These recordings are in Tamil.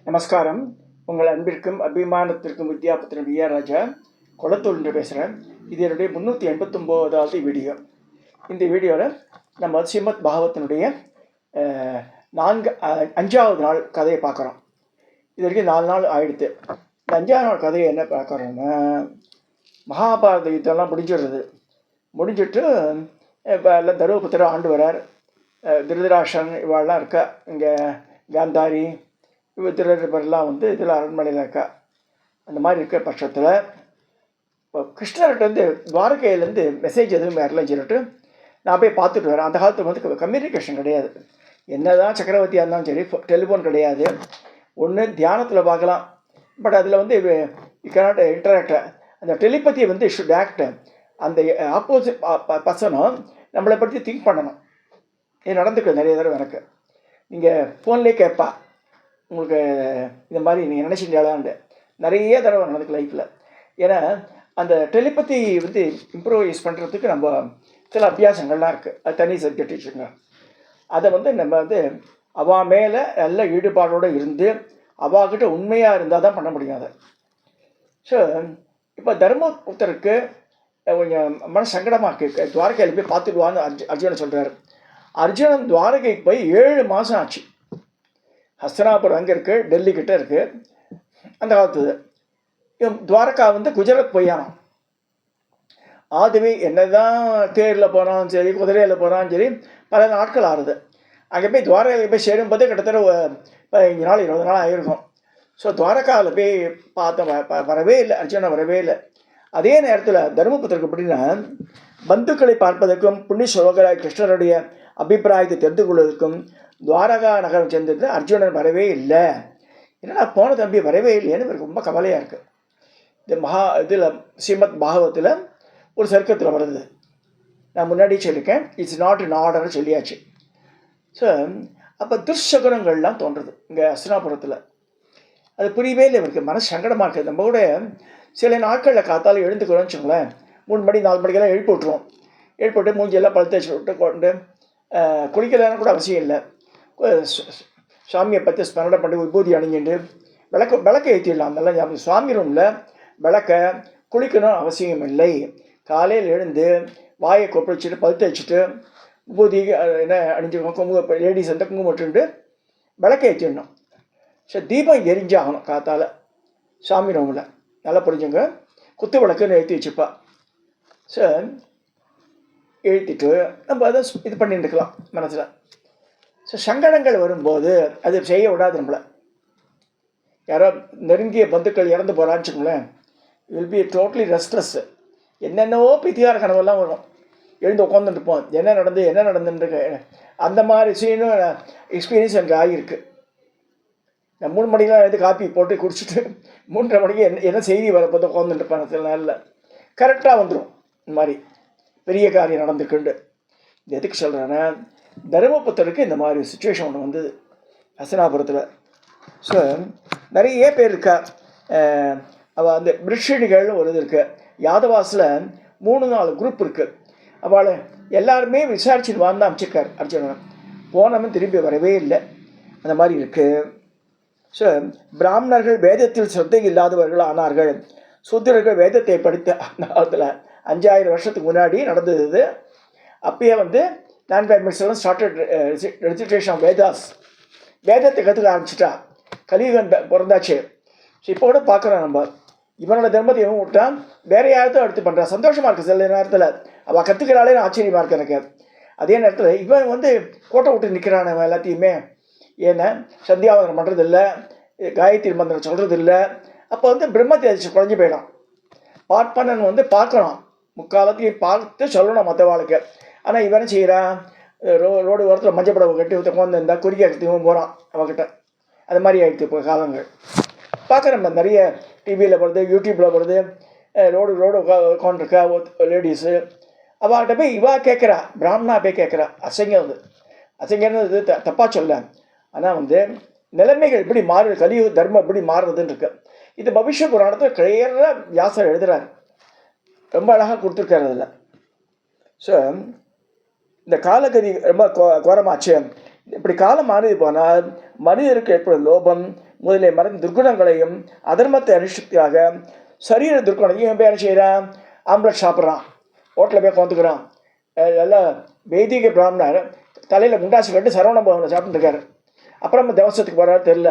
நமஸ்காரம். உங்கள் அன்பிற்கும் அபிமானத்திற்கும் வித்யாபத்திரன் வி.ஆர். ராஜா கொளத்தூர்ந்து பேசுகிறேன். இது என்னுடைய 389வது வீடியோ. இந்த வீடியோவில் நம்ம ஸ்ரீமத் பாகவத்தினுடைய 5வது நாள் கதையை பார்க்குறோம். இது வரைக்கும் 4 நாள் ஆயிடுத்து. இந்த 5வது நாள் கதையை என்ன பார்க்குறோன்னா, மகாபாரத யுத்தம்லாம் முடிஞ்சிட்டு இப்போ எல்லாம் தருமபுத்திர ஆண்டு வரார். திருதராஷன் இவாள்லாம் இருக்கா. இங்கே காந்தாரி திருடர்லாம் இதில் அரண்மனையில் இருக்கா. அந்த மாதிரி இருக்கிற பட்சத்தில் இப்போ கிருஷ்ணர்கிட்டருந்து துவாரகையிலேருந்து மெசேஜ் எதுவும் வரலன்னு சொல்லிட்டு நான் போய் பார்த்துட்டு வரேன். அந்த காலத்தில் கம்யூனிகேஷன் கிடையாது. என்ன தான் சக்கரவர்த்தியாக இருந்தாலும் சரி, டெலிஃபோன் கிடையாது. ஒன்று தியானத்தில் பார்க்கலாம், பட் அதில் யூ கேனாட் இன்டராக்ட். அந்த டெலிபதியை ஷுட் ஆக்ட். அந்த ஆப்போசிட் பர்சனும் நம்மளை பற்றி திங்க் பண்ணணும். இது நடந்துக்கு நிறைய தடவை எனக்கு. நீங்கள் ஃபோன்லேயே கேட்பா, உங்களுக்கு இந்த மாதிரி நீங்கள் நினச்சிட்டாலான்ட்டு நிறைய தடவை நடந்துக்கு லைஃப்பில். ஏன்னா அந்த டெலிபதி இம்ப்ரூவைஸ் பண்ணுறதுக்கு நம்ம சில அபியாசங்கள்லாம் இருக்குது. அது தனி சப்ஜெக்ட் வச்சுங்க. அதை நம்ம அவா மேலே நல்ல ஈடுபாடோடு இருந்து அவாக்கிட்ட உண்மையாக இருந்தால் தான் பண்ண முடியும் அதை. ஸோ இப்போ தர்மபுத்தருக்கு கொஞ்சம் மன சங்கடமாக இருக்குது. துவாரகையில் போய் பார்த்துடுவான்னு அர்ஜுனன் சொல்கிறார். அர்ஜுனன் துவாரகைக்கு போய் 7 மாதம் ஆச்சு. ஹஸ்தனாபுரம் அங்கே இருக்குது, டெல்லிக்கிட்ட இருக்குது. அந்த காலத்து துவாரகா குஜராத் போயானான். ஆதுவே என்ன தான் தேரில் போனாலும் சரி, குதிரையில் போனாலும் சரி, பல நாட்கள் ஆறுது. அங்கே போய் துவாரகையில் போய் சேரும்போது கிட்டத்தட்ட 15 நாள் 20 நாள் ஆகிருக்கும். ஸோ துவாரகாவில் போய் பார்த்த வரவே இல்லை, அர்ஜுனன் வரவே இல்லை. அதே நேரத்தில் தர்மபுத்திரருக்கு எப்படின்னா, பந்துக்களை பார்ப்பதற்கும் புண்ணியஸ்வலோகராய் கிருஷ்ணருடைய அபிப்பிராயத்தை தெரிந்து கொள்வதற்கும் துவாரகா நகரம் சேர்ந்தது அர்ஜுனன் வரவே இல்லை. என்னடா போன தம்பி வரவே இல்லைன்னு இவருக்கு ரொம்ப கவலையாக இருக்குது. இதில் ஸ்ரீமத் பாகவத்தில் ஒரு சர்க்கத்தில் வருது. நான் முன்னாடி சொல்லியிருக்கேன், இட்ஸ் நாட் இன் ஆர்டர்னு சொல்லியாச்சு. ஸோ அப்போ துர்சகுனங்கள்லாம் தோன்றுறது இங்கே ஹஸ்தினாபுரத்தில். அது புரியவே இல்லை இவருக்கு. மனசு சங்கடமாக இருக்குது. நம்ம கூட சில நாட்களில் காத்தாலும் எழுந்துக்கிறோன்னு வச்சுக்கோங்களேன், 3 மணி 4 மணிக்கெல்லாம் எழுப்பி விட்ருவோம். எழுப்பிவிட்டு மூஞ்சியெல்லாம் பழுத்து வச்சு விட்டு கொண்டு குளிக்கலான்னு கூட அவசியம் இல்லை. சாமியை பற்றி ஸ்மரணை பண்ணி விபூதி அணிஞ்சிட்டு விளக்கை ஏற்றிடலாம். அதெல்லாம் சுவாமி ரூமில் விளக்க குளிக்கணும் அவசியம் இல்லை. காலையில் எழுந்து வாயை கொப்பளிச்சுட்டு பழுத்து வச்சுட்டு விபூதி என்ன அணிஞ்சுக்கணும், குங்குமம் லேடிஸ் குங்குமம் விட்டுண்டு விளக்கை ஏற்றிடணும். ஸோ தீபம் எரிஞ்சாகணும் காத்தால் சாமி ரூமில். நல்லா புரிஞ்சுங்க. குத்து விளக்குன்னு ஏற்றி வச்சுப்பா. ஸோ எழுத்திட்டு நம்ம அதை இது பண்ணிட்டுருக்கலாம் மனசில். ஸோ சங்கடங்கள் வரும்போது அது செய்ய விடாது நம்மளை. யாரோ நெருங்கிய பந்துக்கள் இறந்து போகிறான்னு வச்சுக்கோங்களேன், வில் பி டோட்டலி ரெஸ்ட்லெஸ். என்னென்னவோ பித்தியார கனவெல்லாம் வரும். எழுந்து உட்காந்துட்டுப்போம், என்ன நடந்துருக்கு. அந்த மாதிரி சீனும் எக்ஸ்பீரியன்ஸ் எனக்கு ஆகியிருக்கு. நான் 3 மணிக்கெலாம் எழுந்து காப்பி போட்டு குடிச்சிட்டு 3:30 மணிக்கு என்ன செய்தி வரப்போது உட்காந்துட்டுப்பேன். சில நாளில் கரெக்டாக வந்துடும். இந்த மாதிரி பெரிய காரியம் நடந்துக்குண்டு. இது எதுக்கு சொல்கிறேன்னா, தர்மபுத்தருக்கு இந்த மாதிரி சுச்சுவேஷன் ஒன்று வந்தது ஹஸ்தினாபுரத்தில். ஸோ நிறைய பேர் இருக்கா. அவள் அந்த பிரிஷிணிகள் ஒரு இது இருக்குது. யாதவாஸில் 3-4 குரூப் இருக்குது. அவளை எல்லாருமே விசாரிச்சுட்டு வாழ்ந்து அமைச்சிருக்கார் அர்ஜுனன். போனவன் திரும்பி வரவே இல்லை. அந்த மாதிரி இருக்குது. ஸோ பிராமணர்கள் வேதத்தில் சிரத்தை இல்லாதவர்கள் ஆனார்கள். சூத்திரர்கள் வேதத்தை படித்த அந்த காலத்தில் 5000 வருஷத்துக்கு முன்னாடி நடந்தது இது. அப்பயே நான் badminton started registration of Vedas. வேதத்தை கற்றுக்க ஆரம்பிச்சிட்டா. கலியுகம் பிறந்தாச்சு. ஸோ இப்போ கூட பார்க்குறோம் நம்ம. இவனோட தர்மத்தை இவன் விட்டான், வேறு யார்த்தோ எடுத்து பண்ணுறான். சந்தோஷமாக இருக்குது சில நேரத்தில். அவள் கற்றுக்கிறாளே ஆச்சரியமாக இருக்குது எனக்கு. அதே நேரத்தில் இவன் கோட்டை விட்டு நிற்கிறான் அவன் எல்லாத்தையுமே. ஏன்னா சந்தியாவதனம் பண்ணுறதில்ல, காயத்ரி மந்திரம் சொல்கிறதில்ல. அப்போ பிரம்மத்தை அதிர்ச்சி குறைஞ்சி போயிடும். பார்ப்பனன் பார்க்கணும், முக்காலத்தையும் பார்த்து சொல்லணும் மற்றவாளுக்கு. ஆனால் இவன் செய்கிறான், ரோடு ஓரத்தில் மஞ்சள் படவை கட்டி உட்காந்து இருந்தால் குறிக்க கட்டியும் போகிறான் அவகிட்ட. அது மாதிரி ஆகிடுது இப்போ காலங்கள். பார்க்குறேன் நம்ம நிறைய டிவியில் போடுறது, யூடியூப்பில் போடுறது. ரோடு உட்காந்துருக்கா லேடிஸு. அவள்கிட்ட போய் இவா கேட்குறா, பிராமணா போய் கேட்குறா. அசைங்கம் அசைங்கிறது தப்பாக சொல்ல. ஆனால் நிலைமைகள் இப்படி மாறுது, கலியுக தர்மம் இப்படி மாறுறதுன்னு இருக்கு. இது பவிஷ்ய புராணத்தில் கிளியராக வியாசர் எழுதுகிறார். ரொம்ப அழகாக கொடுத்துருக்காரு அதில். ஸோ இந்த காலகதி ரொம்ப கோரமாச்சு. இப்படி காலம் மாறி போனால் மனிதருக்கு ஏற்படும் லோபம், முதலிய மறந்து துர்குணங்களையும் அதர்மத்தை அனுஷ்டிக்காக சரீர துர்குணத்தையும் இவன் என்ன செய்கிறான்? ஆம்லெட் சாப்பிட்றான், ஹோட்டலில் போய் உட்காந்துக்கிறான். எல்லாம் வைதிக பிராமணர் தலையில் முண்டாசி கட்டு சரவண பவனில் சாப்பிட்டுருக்காரு. அப்புறம் தேவசத்துக்கு போகிறாரு தெரில.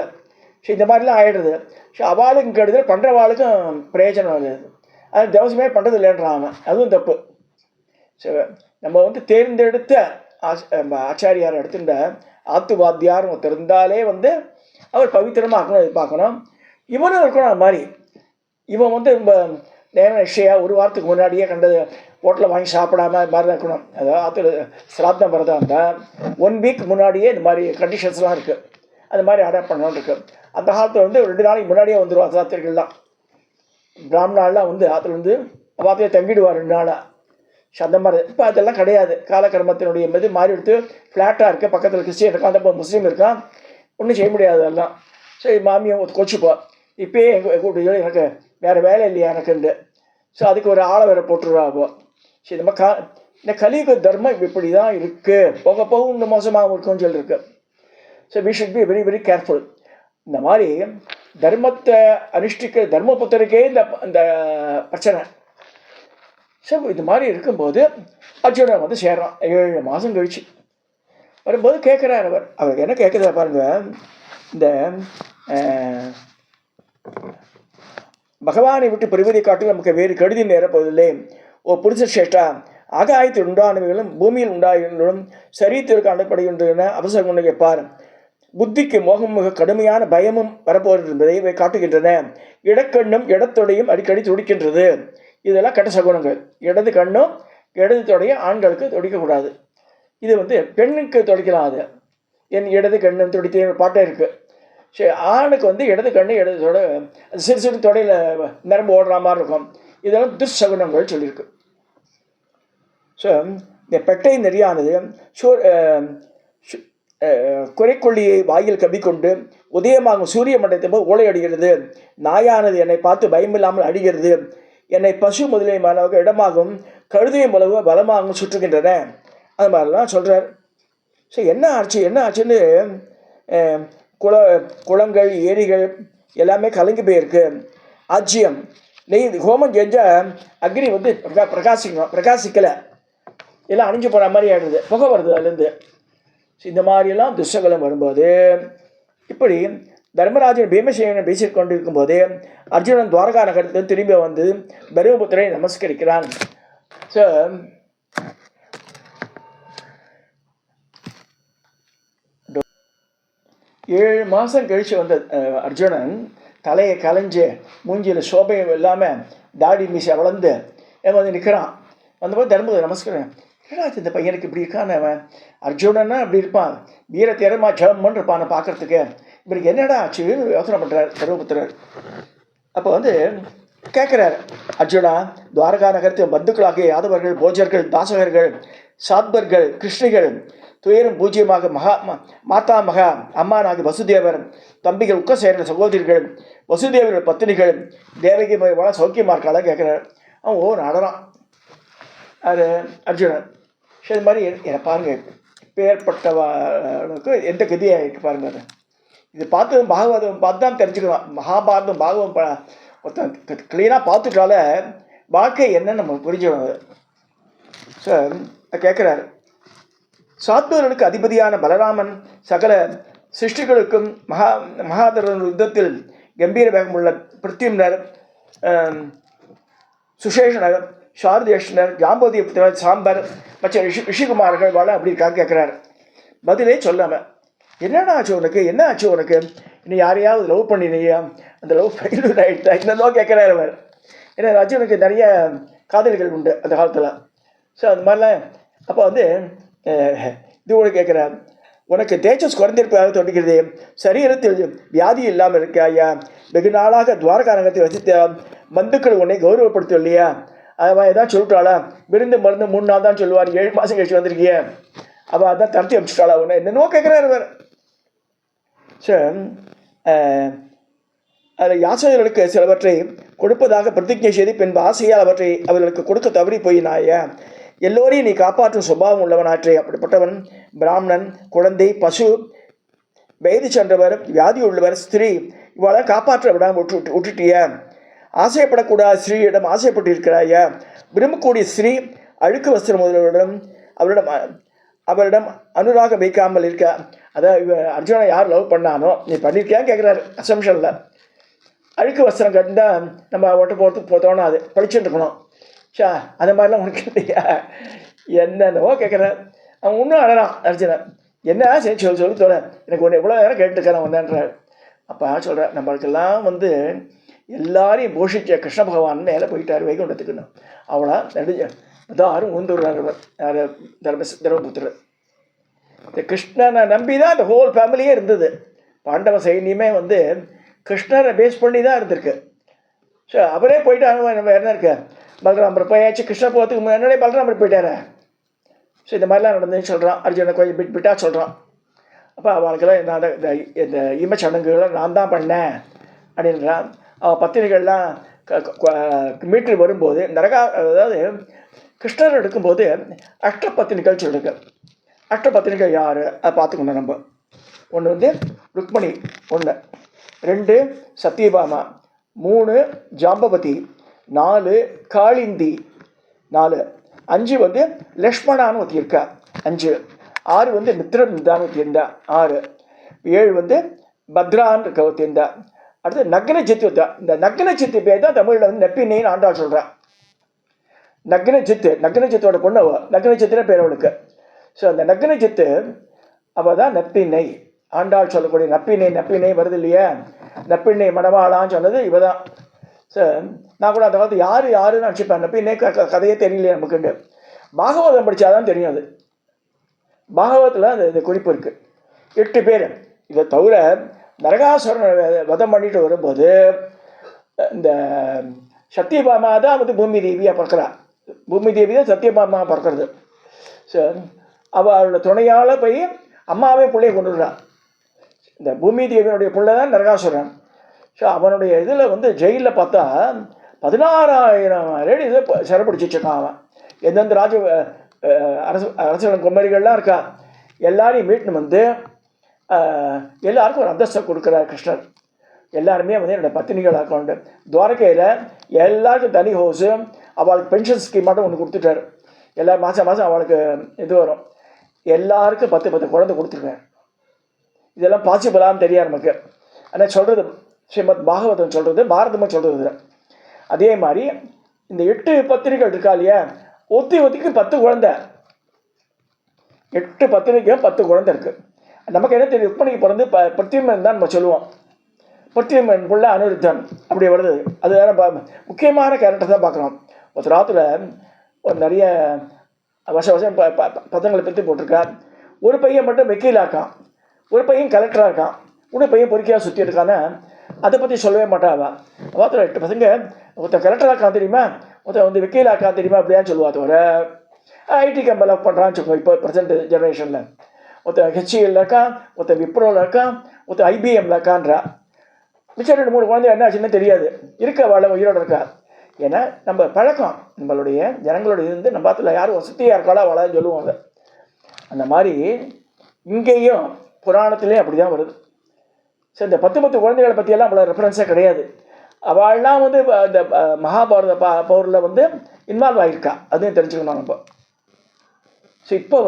ஸோ இந்த மாதிரிலாம் ஆகிடுது. ஸோ அவளுக்கும் கெடுதல், பண்ணுறவாளுக்கும் பிரயோஜனம் வருது. அது தேவசமே பண்ணுறது இல்லைன்றான் அவன். அதுவும் தப்பு. ஸோ நம்ம தேர்ந்தெடுத்த ஆச்சாரியார் எடுத்துட்ட ஆத்துவாத்தியார் ஒருத்தர் இருந்தாலே அவர் பவித்திரமாக இருக்கணும், எதிர்பார்க்கணும். இவனும் இருக்கணும். அது மாதிரி இவன் ரொம்ப நேரம் நிச்சயம் ஒரு வாரத்துக்கு முன்னாடியே கண்டது ஹோட்டலில் வாங்கி சாப்பிடாம இது மாதிரி தான் இருக்கணும். அதாவது ஆற்றுல சிராத்தம் வரதா இருந்தால் 1 வீக் முன்னாடியே இந்த மாதிரி கண்டிஷன்ஸ்லாம் இருக்குது. அது மாதிரி அடாப்ட் பண்ணணும்னு இருக்குது. அந்த காலத்தில் 2 நாளைக்கு முன்னாடியே வந்துடுவான் சாத்திரிகள்லாம். பிராமணாலாம் ஆற்றுல வார்த்தையை தங்கிடுவார் 2 நாளாக. அந்த மாதிரி இப்போ அதெல்லாம் கிடையாது. காலக்கிரமத்தினுடைய இது மாறி எடுத்து ஃப்ளாட்டாக இருக்குது. பக்கத்தில் கிறிஸ்டியன் இருக்கான், அந்த முஸ்லீம் இருக்கான், ஒன்றும் செய்ய முடியாது அதெல்லாம். சரி, மாமியை கொச்சிப்போ இப்போயே கூப்பிட்டு எனக்கு வேறு வேலை இல்லையா எனக்குண்டு. ஸோ அதுக்கு ஒரு ஆளை வேறு போட்டுருவாப்போ. சரி, நம்ம இந்த கலியுக தர்மம் இப்படி தான் இருக்குது, போக போக இன்னும் மோசமாக இருக்கும்னு சொல்லியிருக்கு. So we should be very very careful. இந்த மாதிரி தர்மத்தை அனுஷ்டிக்க தர்மபுத்தருக்கே இந்த பிரச்சனை. ஸோ இது மாதிரி இருக்கும்போது அர்ஜுனன் சேர்றான். 7 மாதம் கழிச்சு வரும்போது கேட்குறார். அவர் என்ன கேட்குறா பாருங்கள். இந்த பகவானை விட்டு பெறுவதை காட்டில் நமக்கு வேறு கெடுதி நேரப்போவதில்லை. ஓ புருஷ சேஷ்டா, ஆகாயத்தில் உண்டானவைகளும் பூமியில் உண்டாகின்றனும் சரீரத்திற்கு அனுப்பப்படுகின்றன அவசரம் கொண்டு கேட்பார். புத்திக்கு மோகம் மிக கடுமையான பயமும் வரப்போகிறது என்பதை இவை காட்டுகின்றன. இடக்கண்ணும் இடத்தொடையும் அடிக்கடி துடிக்கின்றது. இதெல்லாம் கெட்ட சகுனங்கள். இடது கண்ணும் இடது தொடையும் ஆண்களுக்கு துடிக்கக்கூடாது. இது பெண்ணுக்கு துடிக்கலாம். அது என் இடது கண்ணும் துடித்தே பாட்டே இருக்குது. சரி, ஆணுக்கு இடது கண்ணு இடது தொட சிறு சிறு தொடையில் நரம்பு ஓடுற மாதிரி இருக்கும். இதெல்லாம் துர்சகுனங்கள் சொல்லியிருக்கு. ஸோ இந்த பெட்டை நெறியானது குறைக்கொள்ளியை வாயில் கவிக்கொண்டு உதயமாகும் சூரிய மண்டலத்தை போல் ஓலை அடிக்கிறது. நாயானது என்னை பார்த்து பயமில்லாமல் அடிக்கிறது. என்னை பசு முதலிய மாணவர்கள் இடமாகவும் கழுதையும் உலக பலமாகவும் சுற்றுகின்றன. அது மாதிரிலாம் சொல்கிறார். ஸோ என்ன ஆச்சுன்னு குளங்கள் ஏரிகள் எல்லாமே கலங்கி போயிருக்கு. ஆஜ்யம் நெய் ஹோமம் செஞ்சால் அக்னி பிரகாசிக்கலை, எல்லாம் அணிஞ்சு போகிற மாதிரி ஆகிடுது, புகை வருது அதுலேருந்து. இந்த மாதிரியெல்லாம் துஷ்டகலம் வரும்போது இப்படி தர்மராஜன் பீமசேனனை பேசிக் கொண்டிருக்கும் போதே அர்ஜுனன் துவாரகா நகரத்தில் திரும்பி தர்மபுத்திரை நமஸ்கரிக்கிறான். ஸோ 7 மாதம் கழித்து அர்ஜுனன் தலையை கலைஞ்சு மூஞ்சியில் சோபையும் இல்லாமல் தாடி மீசை வளர்ந்து நிற்கிறான். வந்தபோது தர்மபுத்திரை நமஸ்காரம். ஏன்னா இந்த பையனுக்கு இப்படி இருக்கான், அவன் அர்ஜுனன்னா அப்படி இருப்பான், வீர திறமா ஜெபம்னு இருப்பான் பார்க்குறதுக்கு, இவருக்கு என்னடா ஆச்சு யோசனை பண்ணுறார் தர்மபுத்திரர். அப்போ கேட்குறாரு, அர்ஜுனா, துவாரகா நகரத்தின் பந்துக்களாகிய யாதவர்கள், போஜர்கள், தாசகர்கள், சாத்பர்கள், கிருஷ்ணிகள், துயரும் பூஜ்யமாக மாதா மகா அம்மானாகி வசுதேவர், தம்பிகள், உக்கசேரர், சகோதரிகள், வசுதேவர்கள் பத்தினிகள், தேவகி வள சௌக்கியமாக இருக்காளாக கேட்குறாரு. அவன் நடனம் அது அர்ஜுனன். சரி, இது மாதிரி என்னை பாருங்கள், பேர்பட்டவனுக்கு எந்த கதியாக இருக்குது பாருங்கள். அது இது பாகவதம் பார்த்து தான் தெரிஞ்சுக்கலாம். மகாபாரதம் பாகவதம் ஒருத்தன் க்ளீனாக பார்த்துட்டால வாழ்க்கை என்னன்னு நம்ம புரிஞ்சுக்கணும். ஸோ கேட்குறாரு, சாத்வர்களுக்கு அதிபதியான பலராமன் சகல சிருஷ்டிகளுக்கும் மகாதரன் யுத்தத்தில் கம்பீர வேகமுள்ள பிருத்தியனர், சுசேஷனர், சாரதேஷனர், ஜாம்போதிய புத்திரர், சாம்பர் மற்ற ரிஷிகுமார்கள் வாழ அப்படி இருக்காங்க கேட்குறாரு. பதிலே சொல்லாமல், என்னடா ஆச்சு உனக்கு, என்ன ஆச்சு உனக்கு, இன்னும் யாரையாவது லவ் பண்ணினியா, அந்த லவ் ஃபெயில்யூர் ஆகிட்டா, இன்னும் கேட்குறாரு அவர். ஏன்னா அர்ஜுனுக்கு நிறைய காதலிகள் உண்டு அந்த காலத்தில். ஸோ அந்த மாதிரிலாம் அப்போ இது கூட கேட்குறார், உனக்கு தேஜஸ் குறைந்திருப்பதாக தோன்றுகிறது, சரீரத்தில் வியாதி இல்லாமல் இருக்காயா, வெகு நாளாக துவாரகா நகரத்தை வசித்த பந்துக்கள் உன்னை கௌரவப்படுத்தும் இல்லையா, அவன் ஏதாவது சொல்லிட்டாளா, விருந்து மருந்து 3 நாள் தான் சொல்லுவார், 7 மாதம் கழிச்சு வந்திருக்கிய, அவள் அதான் தடுத்து அமிச்சிட்டாளா உன்னை, என்னென்னோ கேட்குறாரு அவர். ஸோ அதில் யாசகர்களுக்கு சிலவற்றை கொடுப்பதாக பிரதிஜை செய்து பின்பு ஆசையால் அவற்றை அவர்களுக்கு கொடுக்க தவறி போயினாய, எல்லோரையும் நீ காப்பாற்றும் சுபாவம் உள்ளவனாற்றே. அப்படிப்பட்டவன் பிராமணன், குழந்தை, பசு, வயது சென்றவர், வியாதி உள்ளவர், ஸ்திரீ இவளை காப்பாற்ற விடாமல் விட்டுட்டிய. ஆசைப்படக்கூடாத ஸ்ரீயிடம் ஆசைப்பட்டிருக்கிறாயா? விரும்பக்கூடிய ஸ்ரீ அழுக்கு வஸ்திரம் முதல்வரிடம் அவரிடம் அனுராகம் வைக்காமல் இருக்க. அதான் அர்ஜுனை யார் லவ் பண்ணானோ நீ பண்ணியிருக்கியான்னு கேட்குறாரு அசம்ஷனில். அழுக்கு வஸ்திரம் கட்டிருந்தால் நம்ம ஓட்ட போகிறதுக்கு தோணாது, படிச்சுட்டு இருக்கணும். அந்த மாதிரிலாம் உனக்கு இல்லையா என்னென்னவோ கேட்குறாரு. அவன் இன்னும் அழறான் அர்ஜுனன். என்ன சரி சொல்லி தோற, எனக்கு ஒன்று எவ்வளோ நேரம் கேட்டுருக்கான் வந்தான்றார். அப்போ சொல்கிறேன், நம்மளுக்கெல்லாம் எல்லாரையும் போஷிச்ச கிருஷ்ண பகவான் மேலே போயிட்டார் வைகுண்டத்துக்குன்னு. அவளா எல்லாரும் ஊந்துடுறார். யார்? தர்மபுத்திரர். இந்த கிருஷ்ணனை நம்பி தான் அந்த ஹோல் ஃபேமிலியே இருந்தது. பாண்டவ சைன்யமே கிருஷ்ணரை பேஸ் பண்ணி தான் இருந்திருக்கு. ஸோ அவரே போயிட்டு நம்ம என்ன இருக்கு, பலராமர் போயாச்சு. கிருஷ்ணர் போகிறதுக்கு முன்னாடியே பலராமர் போயிட்டார. ஸோ இந்த மாதிரிலாம் நடந்துன்னு சொல்கிறான். அர்ஜுனை கொஞ்சம் விட்டாக சொல்கிறான். அப்போ அவளுக்கெல்லாம் நான் இந்த ஈமச்சடங்குகளை நான் தான் பண்ணேன் அப்படின்றான். அவன் பத்திரிகைகள்லாம் மீட்டு வரும்போது அதாவது கிருஷ்ணர் எடுக்கும்போது அஷ்டபத்தினிகள் சொல்லிருக்கு. அஷ்டபத்தினிகள் யார் அதை பார்த்துக்கணும் நம்ம. ஒன்று ருக்மணி, 1, 2 சத்யபாமா, 3 ஜாம்பவதி, 4 காளிந்தி, 4, 5 லக்ஷ்மணான்னு ஒருத்தி இருக்கா, 5, 6 மித்ரந்தான்னு ஒருத்தி இருந்தா, 6, 7 பத்ரான்னு இருக்க ஒருத்தி இருந்தா. அடுத்து நக்னஜித்து வந்தா. இந்த நக்னஜித்து பேர் தான் தமிழில் நெப்பினைன்னு ஆண்டாள் சொல்கிறான். நக்னஜித்தோட பொண்ணு நக்னஜித்துன பேர் அவளுக்கு. ஸோ அந்த நக்னஜித்து அவள் தான் நப்பினை. ஆண்டாள் சொல்லக்கூடிய நப்பினை வருது இல்லையா, நப்பினை மணவாளான்னு சொன்னது இவ தான். ஸோ நான் கூட அந்த காலத்து யாருன்னு நினச்சிப்பேன். நப்பினை கதையே தெரியலையே நமக்குண்டு. பாகவதம் படித்தாதான் தெரியும். அது பாகவதத்தில் அந்த குறிப்பு இருக்குது. 8 பேர். இதை தவிர நரகாசுரனை வதம் பண்ணிட்டு வரும்போது இந்த சத்யபாமா தான் பூமி தேவியாக பிறக்கிறா. பூமி தேவி தான் சத்யபாமா பிறக்கிறது. ஸோ அவளோட துணையால் போய் அம்மாவே பிள்ளையை கொண்டுடுறான். இந்த பூமி தேவியினுடைய பிள்ளை தான் நரகாசுரன். ஸோ அவனுடைய இதில் ஜெயிலில் பார்த்தா 16,000 லேடி இதை சிறப்பிடிச்சிட்ருக்கான் அவன். எந்தெந்த அரசன் குமரிகள்லாம் இருக்கா எல்லாரையும் மீட்னு எல்லாருக்கும் ஒரு அந்தஸ்தை கொடுக்குறார் கிருஷ்ணர். எல்லாருமே என்னோடய பத்தினிகளாக கொண்டு துவாரகையில் எல்லாருக்கும் தனி ஹவுஸு, அவளுக்கு பென்ஷன் ஸ்கீம் மட்டும் ஒன்று கொடுத்துட்டார். எல்லாரும் மாதம் அவளுக்கு இது வரும். எல்லாருக்கும் 10 குழந்தை கொடுத்துருக்கார். இதெல்லாம் பாசிபிளான்னு தெரியாது நமக்கு. ஆனால் சொல்கிறது ஸ்ரீமத் பாகவதம் சொல்கிறது, பாரதமும் சொல்கிறது. அதே மாதிரி இந்த 8 பத்திரிகள் இருக்கா இல்லையா, ஒத்திக்கு 10 குழந்தை. 8 பத்திரிக்கையும் 10 குழந்தை இருக்குது. நமக்கு என்ன தெரியும், ருக்மணிக்கு பிறந்து பிரத்யுமன் தான் நம்ம சொல்லுவோம். பிரத்யுமன் புள்ள அனிருத்தன் அப்படி வருது. அது வேற முக்கியமான கேரக்டர் தான் பார்க்குறோம். ஒரு ராத்தில் ஒரு நிறைய வருஷம் பசங்களை பற்றி போட்டிருக்கா. ஒரு பையன் மட்டும் வக்கீலாக்கான், ஒரு பையன் கலெக்டராக இருக்கான், ஒரு பையன் பொறுக்கியாக சுற்றி இருக்கான்னு அதை பற்றி சொல்லவே மாட்டாவா. வார்த்தை 8 பசங்க. ஒருத்தன் கலெக்டராக தெரியுமா, ஒருத்தன் வக்கீலாக்கா தெரியுமா, அப்படியான்னு சொல்லுவா. தவிர ஐடி கம்பெனி ஒர்க் பண்ணுறான்னு சொல்லுவோம். இப்போ ப்ரெசென்ட் ஜெனரேஷனில் ஒருத்தன் ஹெச்இஎல்ல இருக்கான், ஒருத்தன் விப்ரோவில் இருக்கான், ஒருத்தன் ஐபிஎம்ல இருக்கான்றா. மிச்சம் 2-3 குழந்தை என்ன ஆச்சுன்னு தெரியாது. இருக்க வாழ உயிரோடு இருக்கா. ஏன்னா நம்ம பழக்கம், நம்மளுடைய ஜனங்களுடைய நம்ம பார்த்துல யாரும் வசதியாக இருக்காளா வாழன்னு சொல்லுவாங்க. அந்த மாதிரி இங்கேயும் புராணத்துலேயும் அப்படி தான் வருது. சரி, இந்த 10 குழந்தைகளை பற்றியெல்லாம் அவ்வளோ ரெஃபரன்ஸே கிடையாது. அவள்லாம் இந்த மகாபாரத போரில் இன்வால்வ் ஆகியிருக்கா. அதையும் தெரிஞ்சுக்கணும் நம்ம. ஸோ இப்போ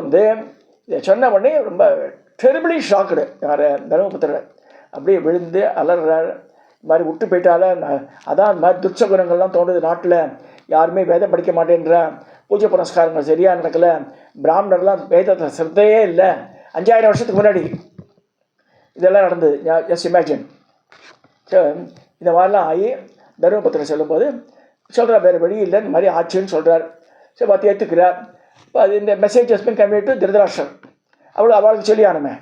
இதை சொன்ன உடனே ரொம்ப டெரிபிளி ஷாக்குடு. யார்? தர்மபுத்திரர் அப்படியே விழுந்து அலறார். இது மாதிரி விட்டு போயிட்டால அதான் இந்த மாதிரி துர்ச்சகுணங்கள்லாம் தோன்றுது நாட்டில். யாருமே வேதம் படிக்க மாட்டேன்றா, பூஜை புனஸ்காரங்கள் சரியாக நடக்கலை, பிராமணர்லாம் வேதத்தில் சிரத்தையே இல்லை. 5000 வருஷத்துக்கு முன்னாடி இதெல்லாம் நடந்தது. Just imagine. ஸோ இந்த மாதிரிலாம் ஆகி தர்மபுத்திரர் சொல்லும்போது சொல்கிறார், வேறு வழி இல்லை, இந்த மாதிரி ஆச்சுன்னு சொல்கிறார். ஸோ பார்த்து ஏற்றுக்கிறார். இப்போ அது இந்த message has been convey to Dhritarashtra. அவளுக்கு சொல்லி ஆனமே.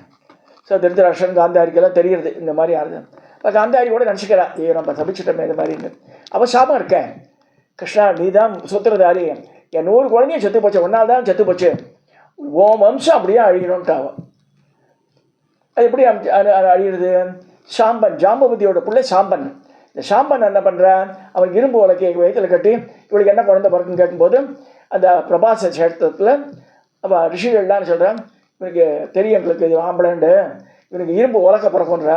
ஸோ திருதராஷ்டிரன் காந்தாரிக்கெல்லாம் தெரியுது இந்த மாதிரி ஆகுது. இப்போ காந்தாரி கூட நினச்சிக்கிறா, ஐயோ நம்ம சபிச்சிட்டோமே இந்த மாதிரின்னு. அவள் சாபம் இருக்கேன், கிருஷ்ணா நீ தான் சுத்திரதாரி, என் 100 குழந்தையும் செத்து போச்சு, ஒன்றால் தான் செத்து போச்சு, ஓம் வம்சம் அப்படியே அழியணும்ட்டாவும். அது எப்படி அழியிறது? சாம்பன், ஜாம்பவதியோட பிள்ளை சாம்பன். இந்த சாம்பன் என்ன பண்ணுறான், அவன் இரும்பு உலக்கை வயிற்றில் கட்டி இவளுக்கு என்ன குழந்தை பிறக்குன்னு கேட்கும்போது அந்த பிரபாச சேத்திரத்தில் அவள் ரிஷிகள்லாம் சொல்கிறான், இவனுக்கு தெரியும் எங்களுக்கு இது ஆம்பளைண்டு, இவனுக்கு இரும்பு உலக்க பிறக்குன்ற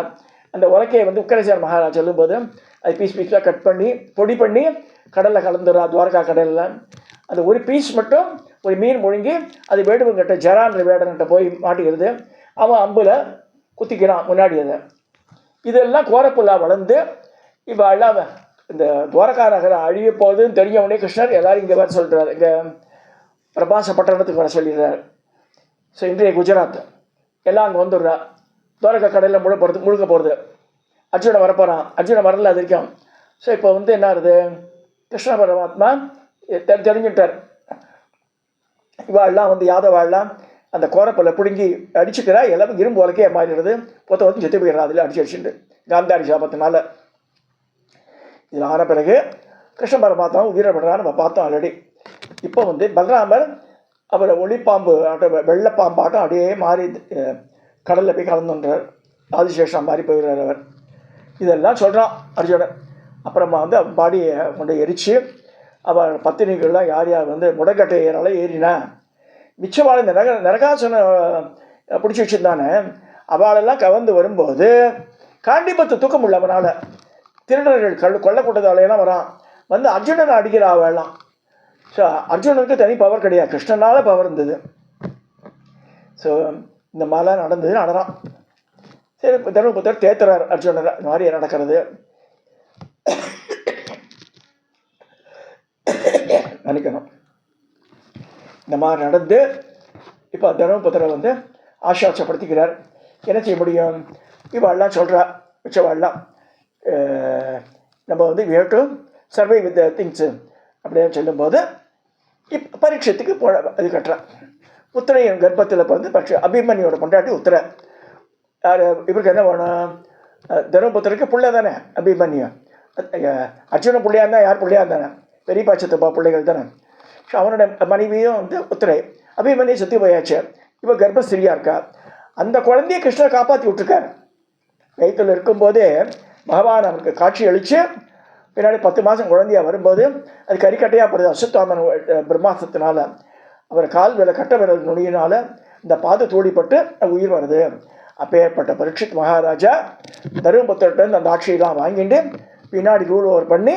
அந்த உலக்கையை வந்து உக்கரேசர் மகாராஜ் சொல்லும்போது அது பீஸ் பீஸாக கட் பண்ணி பொடி பண்ணி கடலில் கலந்துடுறா துவாரகா கடலில். அந்த ஒரு பீஸ் மட்டும் ஒரு மீன் முழுங்கி அது வேடுவங்கிட்ட ஜரான்ற வேடன்கிட்ட போய் மாட்டிக்கிறது. அவன் அம்பில் குத்திக்கிறான் முன்னாடி. அதை இதெல்லாம் கோரப்புல்லா வளர்ந்து இப்போ எல்லாம் இந்த துவாரகா நகரம் அழிய போகுதுன்னு தெரிஞ்சவனே கிருஷ்ணர் எல்லாரும் இங்கே வர சொல்கிறார். இங்கே பிரபாச பட்டணத்துக்கு வர சொல்லிடுறார். ஸோ இன்றைய குஜராத் எல்லாம் அங்கே வந்துடுறா. துவாரகா கடையில் முழுக்க போகிறது. அர்ஜுனை வரப்போகிறான். அர்ஜுனை வரல அது வரைக்கும். ஸோ இப்போ வந்து என்ன ஆகுது, கிருஷ்ண பரமாத்மா தெரிஞ்சுட்டார். இவாள்லாம் வந்து யாதவாள்லாம் அந்த கோரப்பல்ல பிடுங்கி அடிச்சுக்கிறா. எல்லாமே இரும்பு உலக்கையே மாறிடுறது. பொத்த வந்து செத்து போயிடுறா. அதில் அடிச்சுட்டு காந்தாரி சாபத்தினால. இதில் ஆன பிறகு கிருஷ்ண பரமாத்மாவும் உயிரிழப்படுறான்னு நம்ம பார்த்தோம் ஆல்ரெடி. இப்போ வந்து பலராமர் அவர் ஒளிப்பாம்பு ஆட்டம் வெள்ளைப்பாம்பாட்டம் அப்படியே மாறி கடலில் போய் கலந்துன்றார். ஆதிசேஷன் மாதிரி போயிடுறார் அவர். இதெல்லாம் சொல்கிறான் அர்ஜுனன். அப்புறமா வந்து பாடியை கொண்டு எரித்து அவள் பத்தினிகள்லாம் யார் யார் வந்து முடக்கட்டை ஏறால ஏறினா மிச்சவாள் இந்த நரகாசனை பிடிச்சி வச்சுருந்தானே அவளெல்லாம் கவர்ந்து வரும்போது காண்டிபத்தை தூக்க முடியல அவனால். திருடர்கள் கொல்லக்கூட்டதாலையெல்லாம் வரான். வந்து அர்ஜுனனை அடிக்கிற அவெல்லாம். ஸோ அர்ஜுனனுக்கு தனி பவர் கிடையாது, கிருஷ்ணனால் பவர் இருந்தது. ஸோ இந்த மாதிரிலாம் நடந்தது நடறான். சரி, இப்போ தர்மபுத்தர் தேத்துறார் அர்ஜுனர். இந்த மாதிரி நடக்கிறது நினைக்கணும். இந்த மாதிரி நடந்து இப்போ தர்மபுத்திரை வந்து ஆசுவாசப்படுத்திக்கிறார். என்ன செய்ய முடியும், இவாள்லாம் சொல்கிறா மிச்சவாள்லாம் நம்ம வந்து we have to survive with things அப்படின்னு சொல்லும்போது இப்போ பரீட்சத்துக்கு அது கட்டுறான். உத்திரையின் கர்ப்பத்தில் பிறந்து அபிமன்யோட கொண்டாட்டி உத்திரை. யார் இவருக்கு என்ன வேணும், தர்மபுத்திரருக்கு பிள்ளை தானே அபிமன்யு. அர்ஜுன பிள்ளையா இருந்தால் யார் பிள்ளையா இருந்தானே, பெரிய பாச்சத்தப்பா பிள்ளைகள் தானே. ஸோ அவனோட மனைவியும் வந்து உத்திரை. அபிமன்யு சுற்றி போயாச்சு. இப்போ கர்ப்பஸ்திரியாக இருக்கா. அந்த குழந்தைய கிருஷ்ணரை காப்பாற்றி விட்டுருக்காரு. வயிற்றில் இருக்கும்போதே பகவான் அவனுக்கு காட்சி அளித்து பின்னாடி 10 மாதம் குழந்தையாக வரும்போது அது கறிக்கட்டையாக போடுது. அசுத்தாமன் பிரம்மாசத்தினால அவர் கால் விரல் கட்ட விரல் நுனியினால் இந்த பாதை தூடிப்பட்டு உயிர் வருது. அப்பேற்பட்ட பரீட்சித் மகாராஜா தருமபுத்திரர்கிட்ட அந்த ஆட்சியெல்லாம் வாங்கிட்டு பின்னாடி ரூல் ஓவர் பண்ணி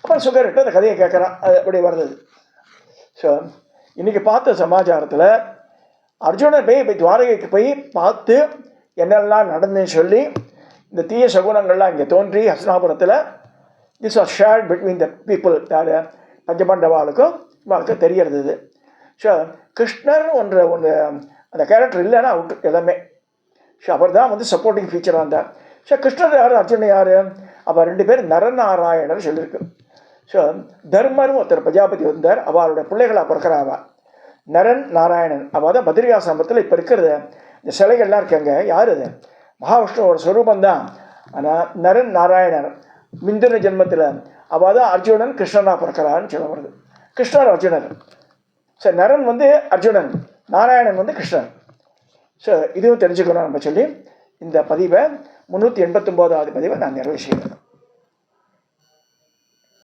அப்புறம் சுகர்கிட்ட அந்த கதையை கேட்குறான். அது அப்படி வருது. ஸோ இன்றைக்கி பார்த்த சமாச்சாரத்தில் அர்ஜுனர் போய் துவாரகைக்கு போய் பார்த்து என்னெல்லாம் நடந்துன்னு சொல்லி இந்த தீய சகுனங்கள்லாம் இங்கே தோன்றி ஹஸ்தினாபுரத்தில் this was shared between the people. யார் பஞ்சபாண்டவாளுக்கும் வாழ்க்கை தெரியறது. ஸோ கிருஷ்ணர் ஒன்று அந்த கேரக்டர் இல்லைன்னா அவுட் எல்லாமே. ஸோ அவர் தான் வந்து சப்போர்ட்டிங் ஃபீச்சராக இருந்தார். ஸோ கிருஷ்ணர் யார், அர்ஜுனன் யார், அப்போ 2 பேர் நரநாராயணர் சொல்லியிருக்கு. ஸோ தர்மரும் ஒருத்தர் பிரஜாபதி வந்தார். அவளோட பிள்ளைகளாக பிறக்கிறாவா நரன் நாராயணன். அவள் தான் பத்ரிகாசிரமத்தில் இப்போ இருக்கிறது. இந்த சிலைகள்லாம் இருக்காங்க. யார் அது, மகாவிஷ்ணுவோட ஸ்வரூபந்தான். ஆனால் நரன் நாராயணர் மிந்துன ஜென்மத்தில் அவள் தான் அர்ஜுனன் கிருஷ்ணனாக பிறக்கிறான்னு சொல்ல வருது. கிருஷ்ணர் அர்ஜுனர். ஸோ நரன் வந்து அர்ஜுனன், நாராயணன் வந்து கிருஷ்ணன். ஸோ இதுவும் தெரிஞ்சுக்கணும் நம்ம சொல்லி இந்த பதிவை 389வது பதிவை நான் நிறைவு செய்கிறேன்.